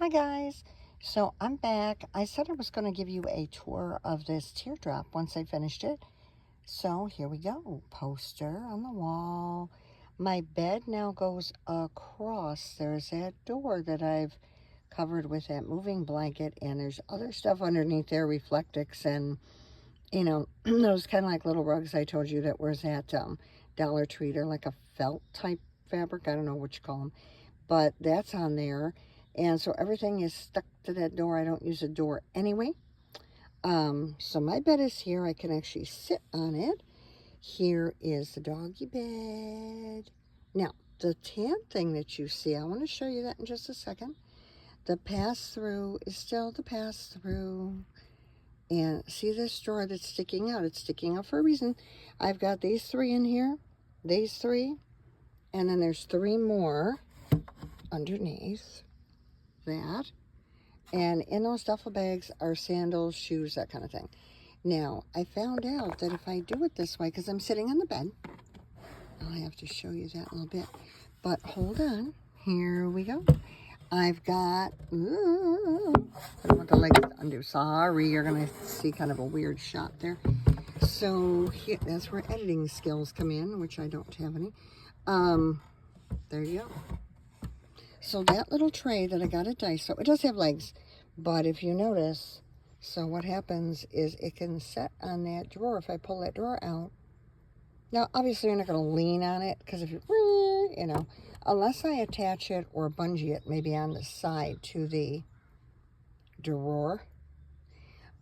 Hi guys, so I'm back. I said I was going to give you a tour of this teardrop once I finished it. So here we go, poster on the wall. My bed now goes across. There's that door that I've covered with that moving blanket, and there's other stuff underneath there, Reflectix and, those kind of like little rugs I told you that was at Dollar Tree. They're like a felt type fabric. I don't know what you call them, but that's on there. And so everything is stuck to that door. I don't use a door anyway. So my bed is here. I can actually sit on it. Here is the doggy bed. Now, the tan thing that you see, I want to show you that in just a second. The pass-through is still the pass-through. And see this drawer that's sticking out? It's sticking out for a reason. I've got these three in here, these three, and then there's three more underneath that. And in those duffel bags are sandals, shoes, that kind of thing. Now, I found out that if I do it this way, because I'm sitting on the bed, I'll have to show you that in a little bit. But hold on. Here we go. I've got, ooh, I don't want the legs to undo. Sorry, you're going to see kind of a weird shot there. So here, that's where editing skills come in, which I don't have any. There you go. So that little tray that I got at Daiso, it does have legs, but if you notice, so what happens is it can set on that drawer if I pull that drawer out. Now, obviously, you're not going to lean on it, because if you, unless I attach it or bungee it maybe on the side to the drawer.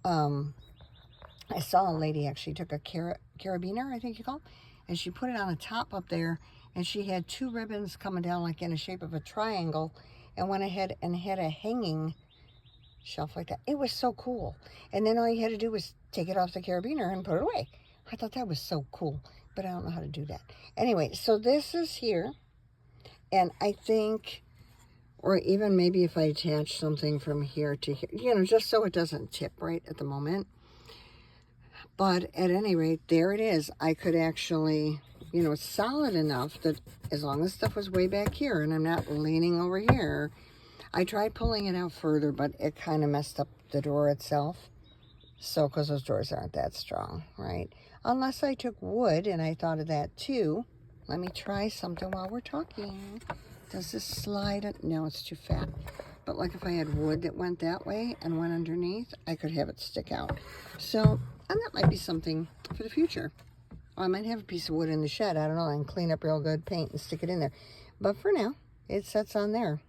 I saw a lady actually took a carabiner, I think you call it, and she put it on the top up there, and she had two ribbons coming down like in the shape of a triangle, and went ahead and had a hanging shelf like that. It was so cool. And then all you had to do was take it off the carabiner and put it away. I thought that was so cool, but I don't know how to do that. Anyway, so this is here, and I think, or even maybe if I attach something from here to here, just so it doesn't tip right at the moment. But at any rate, there it is. I could actually, it's solid enough that as long as stuff was way back here and I'm not leaning over here. I tried pulling it out further, but it kind of messed up the drawer itself. So, because those drawers aren't that strong, right? Unless I took wood, and I thought of that too. Let me try something while we're talking. Does this slide? No, it's too fat. But like if I had wood that went that way and went underneath, I could have it stick out. So, and that might be something for the future. Or I might have a piece of wood in the shed. I don't know. And clean up real good, paint, and stick it in there. But for now, it sets on there.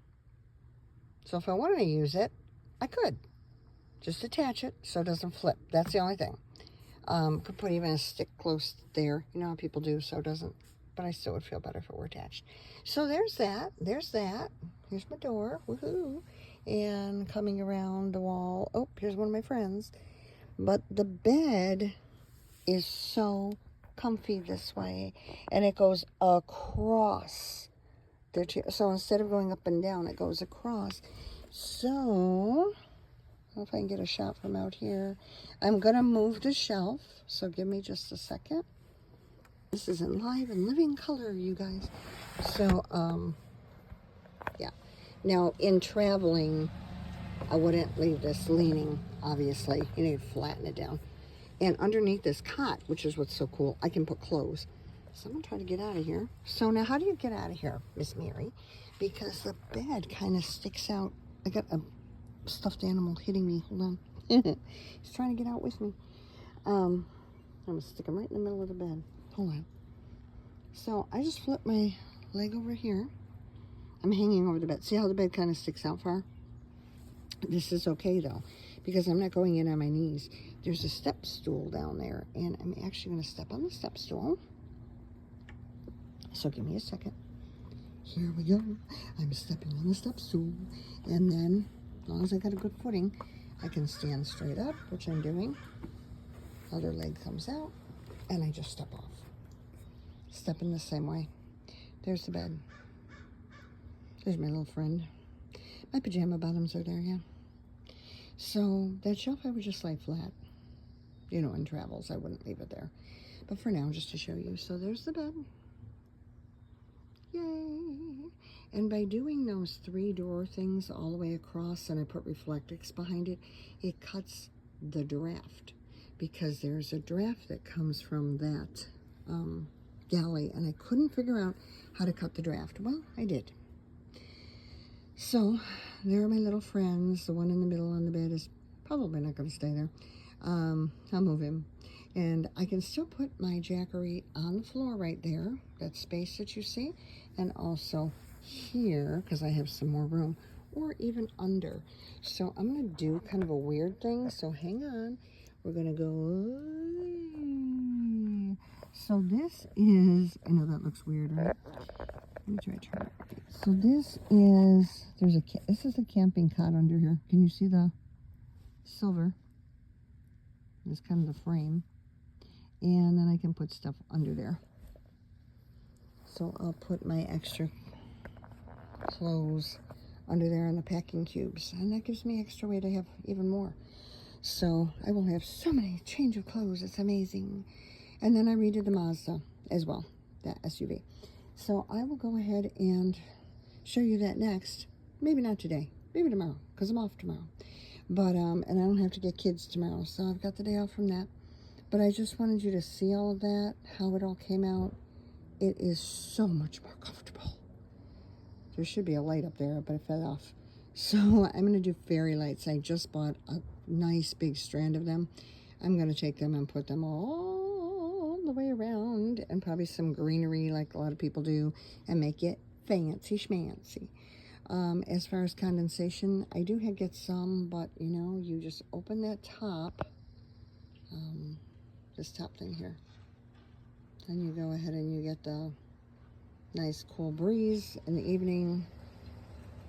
So if I wanted to use it, I could. Just attach it so it doesn't flip. That's the only thing. Could put even a stick close there. You know how people do, so it doesn't. But I still would feel better if it were attached. So there's that. There's that. Here's my door. Woohoo. And coming around the wall. Oh, here's one of my friends. But the bed is so comfy this way. And it goes across. So instead of going up and down, it goes across. So, I don't know if I can get a shot from out here. I'm going to move the shelf, so give me just a second. This is in live and living color, you guys. So, yeah. Now, in traveling, I wouldn't leave this leaning, obviously. You need to flatten it down. And underneath this cot, which is what's so cool, I can put clothes. So I'm going to try to get out of here. So now how do you get out of here, Miss Mary? Because the bed kind of sticks out. I got a stuffed animal hitting me. Hold on. He's trying to get out with me. I'm going to stick him right in the middle of the bed. Hold on. So I just flip my leg over here. I'm hanging over the bed. See how the bed kind of sticks out far? This is okay though, because I'm not going in on my knees. There's a step stool down there, and I'm actually going to step on the step stool. So give me a second. Here we go. I'm stepping on the step stool, and then as long as I got a good footing, I can stand straight up, which I'm doing. Other leg comes out, and I just step off. Step in the same way. There's the bed. There's my little friend. My pajama bottoms are there, yeah. So that shelf I would just lay flat. In travels, I wouldn't leave it there. But for now, just to show you. So there's the bed. Yay! And by doing those 3 door things all the way across, and I put reflectix behind it, it cuts the draft, because there's a draft that comes from that galley, and I couldn't figure out how to cut the draft. Well, I did. So there are my little friends. The one in the middle on the bed is probably not going to stay there. I'll move him. And I can still put my Jackery on the floor right there, that space that you see, and also here, because I have some more room, or even under. So I'm going to do kind of a weird thing, so hang on. We're going to go... So this is... I know that looks weird, right? Let me try to turn it. So this is... This is a camping cot under here. Can you see the silver? It's kind of the frame. And then I can put stuff under there. So I'll put my extra clothes under there in the packing cubes, and that gives me extra way to have even more. So I will have so many change of clothes. It's amazing. And then I redid the Mazda as well, that SUV. So I will go ahead and show you that next. Maybe not today, maybe tomorrow, because I'm off tomorrow. But and I don't have to get kids tomorrow, so I've got the day off from that. But I just wanted you to see all of that, how it all came out. It is so much more comfortable. There should be a light up there, but it fell off. So I'm going to do fairy lights. I just bought a nice big strand of them. I'm going to take them and put them all the way around, and probably some greenery like a lot of people do, and make it fancy schmancy. As far as condensation, I do get some, but you know, you just open that top, this top thing here, and you go ahead and you get the nice cool breeze in the evening.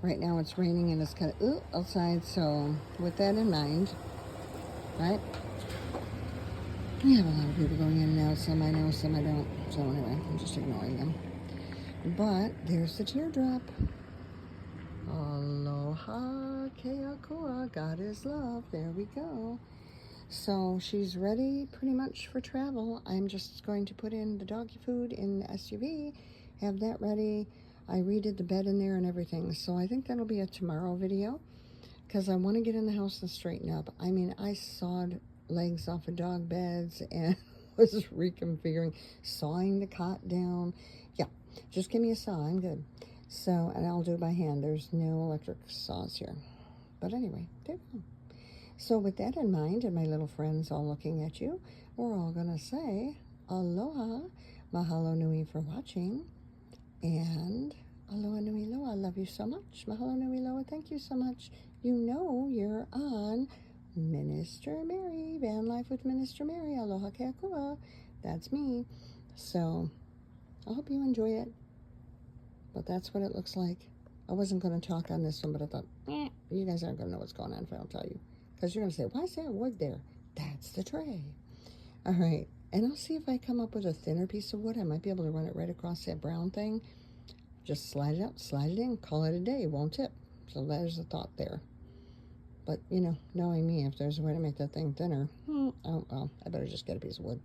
Right now it's raining and it's kind of outside, so with that in mind, right? We have a lot of people going in and out. Some I know, some I don't. So anyway, I'm just ignoring them. But there's the teardrop. Aloha keakua, God is love. There we go. So she's ready pretty much for travel. I'm just going to put in the doggy food in the SUV, have that ready. I redid the bed in there and everything. So I think that'll be a tomorrow video, because I want to get in the house and straighten up. I mean, I sawed legs off of dog beds and was reconfiguring, sawing the cot down. Yeah, just give me a saw, I'm good. So, and I'll do it by hand. There's no electric saws here. But anyway, there we go. So with that in mind, and my little friends all looking at you, we're all going to say aloha, mahalo nui for watching, and aloha nui loa. I love you so much. Mahalo nui loa. Thank you so much. You know you're on Minister Mary, Van Life with Minister Mary. Aloha keakua. That's me. So I hope you enjoy it. But that's what it looks like. I wasn't going to talk on this one, but I thought, you guys aren't going to know what's going on if I don't tell you. Because you're going to say, why is that wood there? That's the tray. All right. And I'll see if I come up with a thinner piece of wood. I might be able to run it right across that brown thing. Just slide it out, slide it in, call it a day. It won't tip. So there's the thought there. But, you know, knowing me, if there's a way to make that thing thinner, oh, well, I better just get a piece of wood.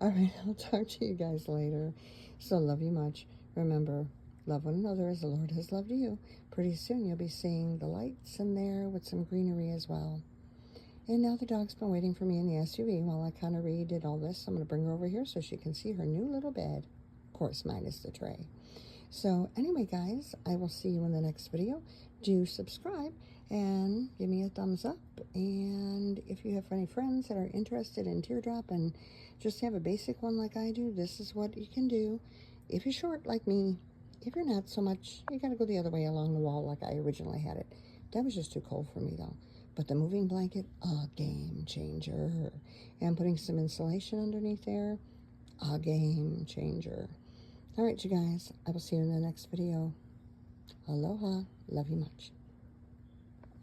All right. I'll talk to you guys later. So love you much. Remember, love one another as the Lord has loved you. Pretty soon you'll be seeing the lights in there with some greenery as well. And now the dog's been waiting for me in the SUV while I kind of redid all this. I'm going to bring her over here so she can see her new little bed. Of course, minus the tray. So anyway, guys, I will see you in the next video. Do subscribe and give me a thumbs up. And if you have any friends that are interested in teardrop and just have a basic one like I do, this is what you can do. If you're short like me, if you're not so much, you got to go the other way along the wall like I originally had it. That was just too cold for me, though. But the moving blanket, a game changer. And putting some insulation underneath there, a game changer. All right, you guys, I will see you in the next video. Aloha. Love you much.